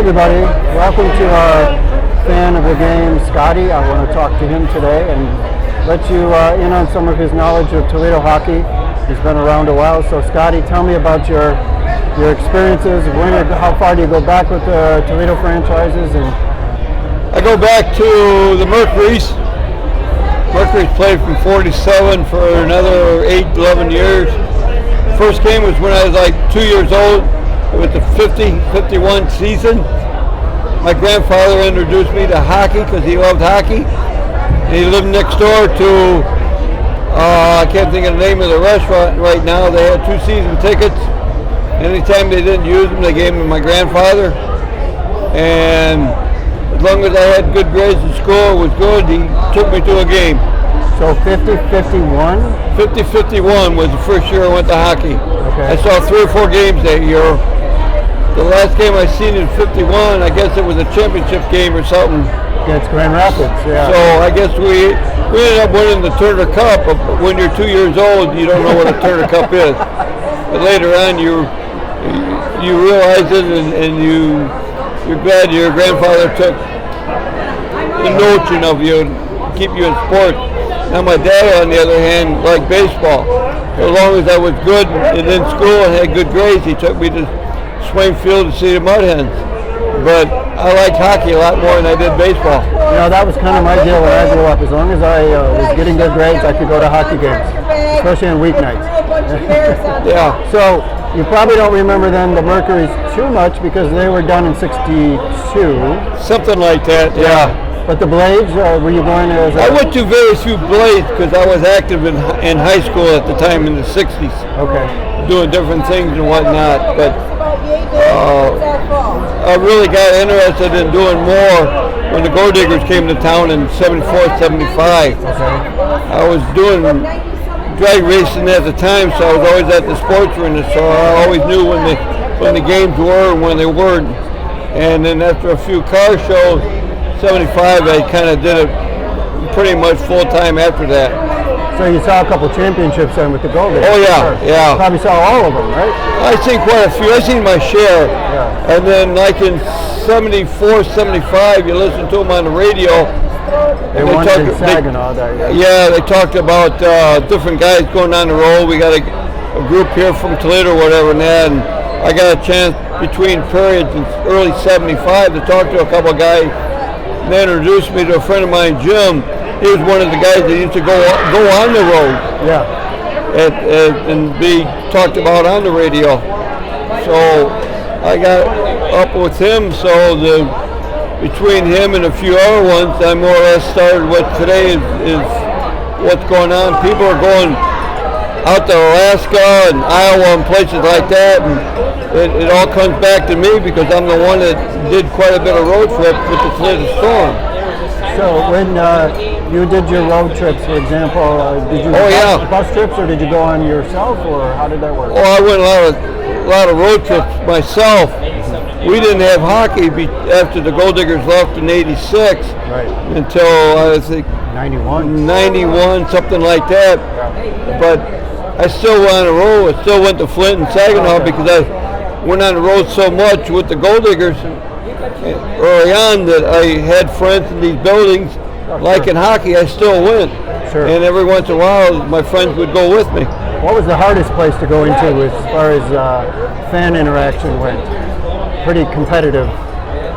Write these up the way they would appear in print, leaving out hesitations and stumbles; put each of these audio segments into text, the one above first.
everybody. Welcome to our fan of the game, Scotty. I want to talk to him today and let you in on some of his knowledge of Toledo hockey. He's been around a while. So Scotty, tell me about your experiences. How far do you go back with the Toledo franchises? And I go back to the Mercury's. Mercury's played from 47 for another 8-11 years. First game was when I was like 2 years old. It was the 50-51 season. My grandfather introduced me to hockey because he loved hockey. And he lived next door to, I can't think of the name of the restaurant right now. They had 2 season tickets. Anytime they didn't use them, they gave them to my grandfather. And as long as I had good grades in school, it was good. He took me to a game. So 50-51? 50-51 was the first year I went to hockey. Okay. I saw 3 or 4 games that year. The last game I seen in 51, I guess it was a championship game or something. Against Grand Rapids, yeah. So I guess we ended up winning the Turner Cup, but when you're 2 years old, you don't know what a Turner Cup is. But later on, you realize it, and you're glad your grandfather took the notion of you to keep you in sports. Now my dad, on the other hand, liked baseball. So as long as I was good and in school and had good grades, he took me to Swain Field to see the Mud Hens. But I liked hockey a lot more than I did baseball. You know, that was kind of my deal when I grew up. As long as I was getting good grades, I could go to hockey games, especially on weeknights. Yeah. So you probably don't remember then the Mercury's too much because they were done in 62. Something like that, yeah. But the Blades, were you going as I went to very few Blades because I was active in high school at the time in the 60s. Okay. Doing different things and whatnot. But I really got interested in doing more when the Gold Diggers came to town in 74, 75. Okay. I was doing drag racing at the time, so I was always at the sports arena, so I always knew when the games were and when they weren't. And then after a few car shows, 75, I kind of did it pretty much full time after that. So you saw a couple championships then with the Gold Diggers? Oh yeah, yeah. You probably saw all of them, right? I think quite a few. I seen my share. Yeah. And then like in 74, 75, you listen to them on the radio. They won in Saginaw that year. Yeah, they talked about different guys going on the road. We got a group here from Toledo or whatever and that. And I got a chance between periods in early 75 to talk to a couple of guys. And they introduced me to a friend of mine, Jim. He was one of the guys that used to go on the road. Yeah. And be talked about on the radio. So I got up with him. So between him and a few other ones, I more or less started what today is what's going on. People are going out to Alaska and Iowa and places like that, and it all comes back to me because I'm the one that did quite a bit of road trip with the Toledo Storm. So when you did your road trips, for example, did you bus trips or did you go on yourself, or how did that work? Oh, I went a lot of road trips myself. We didn't have hockey after the Gold Diggers left in '86 right. until I think 91, something like that. Yeah. But I still went on the road. I still went to Flint and Saginaw because I went on the road so much with the Gold Diggers early on that I had friends in these buildings. Like in hockey, I still went. Sure. And every once in a while, my friends would go with me. What was the hardest place to go into as far as fan interaction went? Pretty competitive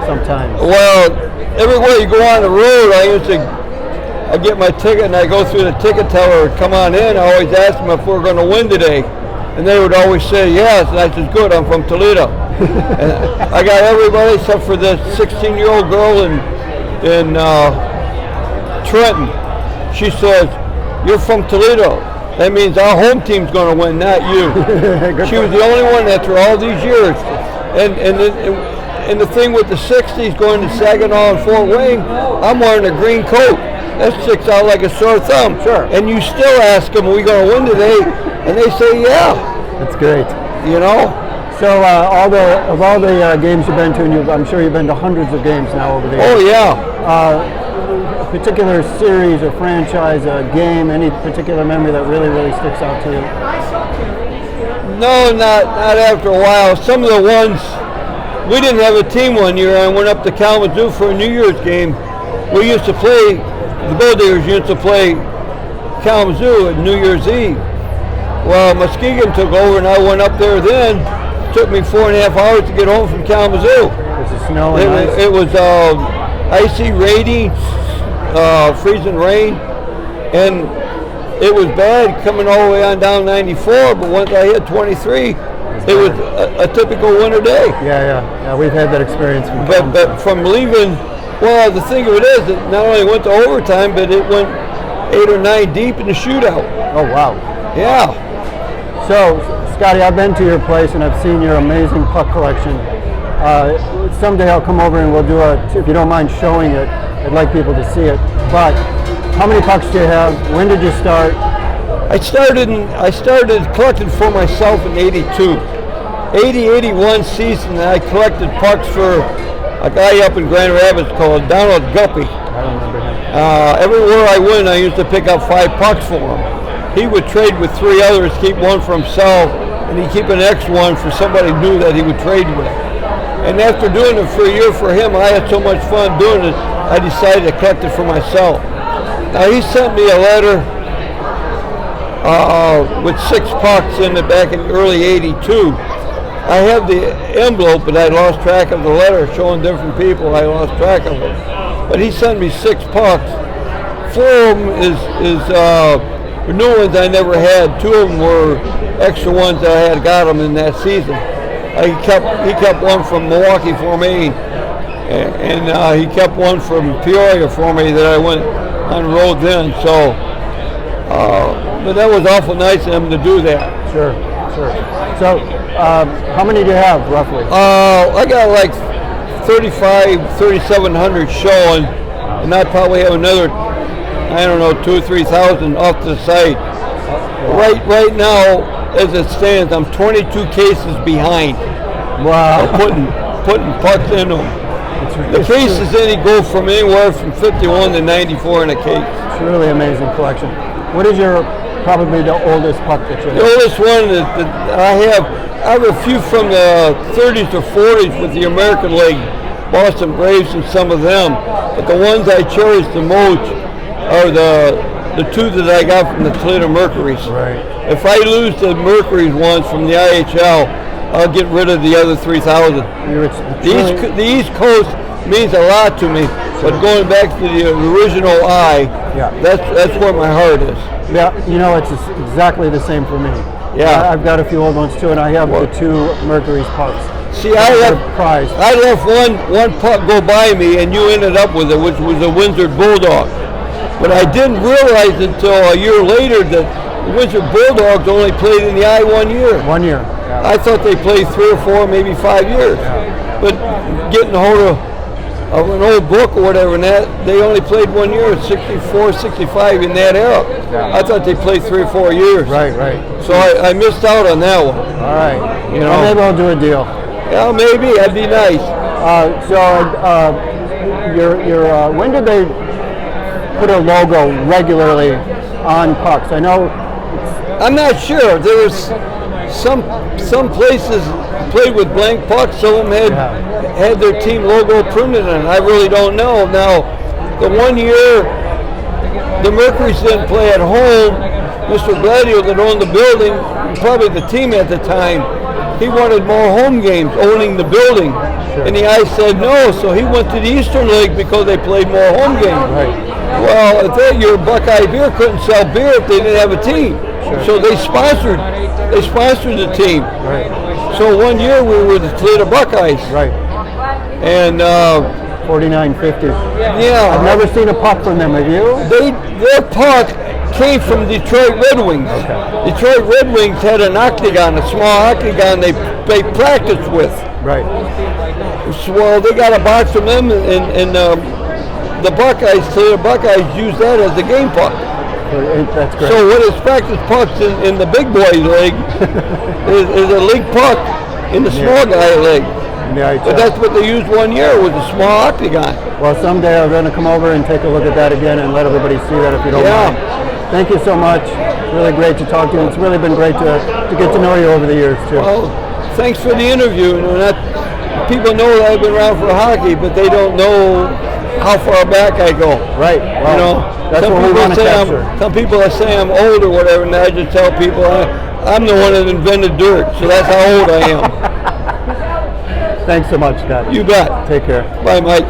sometimes. Well, everywhere you go on the road, I get my ticket and I go through the ticket teller, come on in. I always ask them if we're going to win today. And they would always say yes, and I said, good, I'm from Toledo. And I got everybody except for this 16-year-old girl in Trenton. She says, you're from Toledo. That means our home team's going to win, not you. She was the only one after all these years. And the thing with the 60s going to Saginaw and Fort Wayne, I'm wearing a green coat. That sticks out like a sore thumb. Sure. And you still ask them, are we going to win today? And they say, yeah. That's great. You know? So all the games you've been to, and I'm sure you've been to hundreds of games now over the years. Oh, yeah. A particular series or franchise, a game, any particular memory that really, really sticks out to you? No, not after a while. Some of the ones we didn't have a team one year. I went up to Kalamazoo for a New Year's game. We used to play, the Gold Diggers used to play Kalamazoo at New Year's Eve. Well, Muskegon took over, and I went up there then. It took me 4.5 hours to get home from Kalamazoo. Was it snow and ice? It was icy, rainy, freezing rain, and it was bad coming all the way on down 94, but once I hit 23, it was a typical winter day. Yeah, we've had that experience. But from leaving, well, the thing of it is that not only went to overtime, but it went 8 or 9 deep in the shootout. Oh, wow. Yeah. So, Scotty, I've been to your place and I've seen your amazing puck collection. Someday I'll come over and we'll do if you don't mind showing it, I'd like people to see it. But how many pucks do you have? When did you start? I started collecting for myself in 82. 80-81 season, I collected pucks for a guy up in Grand Rapids called Donald Guppy. I don't remember him. Everywhere I went, I used to pick up 5 pucks for him. He would trade with 3 others, keep one for himself, and he'd keep an extra one for somebody new that he would trade with. And after doing it for a year for him, I had so much fun doing it, I decided to collect it for myself. Now, he sent me a letter with 6 pucks in it back in early 82. I have the envelope, but I lost track of the letter showing different people. I lost track of it. But he sent me 6 pucks. 4 of them is new ones I never had. 2 of them were extra ones that I had got them in that season. He kept one from Milwaukee for me, and he kept one from Peoria for me that I went on the road then. So, but that was awful nice of him to do that. Sure. So, how many do you have roughly? I got like 3,700 showing, and I probably have another, I don't know, 2,000 or 3,000 off to the side. Right now, as it stands, I'm 22 cases behind. Wow. Putting pucks in them. The cases then go from anywhere from 51 to 94 in a case. It's a really amazing collection. What is probably the oldest puck that you have? The oldest one that I have a few from the 30s or 40s with the American League, Boston Braves and some of them. But the ones I cherish the most are the 2 that I got from the Toledo Mercuries. Right. If I lose the Mercuries ones from the IHL, I'll get rid of the other 3,000. The East Coast means a lot to me, but going back to the original that's where my heart is. Yeah, it's exactly the same for me. Yeah. I've got a few old ones too, and I have the 2 Mercury's pucks. See, I left one puck go by me, and you ended up with it, which was a Windsor Bulldog. But I didn't realize until a year later that the Windsor Bulldogs only played in the I 1 year. 1 year. Yeah. I thought they played 3 or 4, maybe 5 years. Yeah. But getting a hold of an old book or whatever, and that they only played 1 year, 64, 65 in that era. Yeah. I thought they played 3 or 4 years. Right. So I missed out on that one. All right. Well, maybe I'll do a deal. Yeah, maybe that'd be nice. When did they put a logo regularly on pucks? I know. I'm not sure. There was some places played with blank pucks. Some of them had their team logo printed on it. I really don't know. Now, the 1 year the Mercury's didn't play at home, Mr. Gladio that owned the building, probably the team at the time, he wanted more home games, owning the building. Sure. And the ice said no, so he went to the Eastern League because they played more home games. Right. Well, at that year, Buckeye Beer couldn't sell beer if they didn't have a team. Sure. So they sponsored the team. Right. So 1 year we were the Toledo Buckeyes. Right. And 49.50. Yeah. I've never seen a puck from them, have you? Their puck came from Detroit Red Wings. Okay. Detroit Red Wings had an octagon, a small octagon they practiced with. Right. So, well, they got a box from them, and the Buckeyes, Toledo Buckeyes, used that as the game puck. That's great. So what is practice pucks in the big boy league is a league puck in the small guy league. But that's what they used 1 year, was a small octagon. Well, someday I'm going to come over and take a look at that again and let everybody see that if you don't mind. Thank you so much. Really great to talk to you. It's really been great to get to know you over the years too. Well, thanks for the interview. people know that I've been around for hockey, but they don't know how far back I go. Right. Well, You know, that's some what we people want to say capture. some people that say I'm old or whatever, and I just tell people I'm the one that invented dirt, so that's how old I am. Thanks so much, Scott. You bet. Take care. Bye, Mike.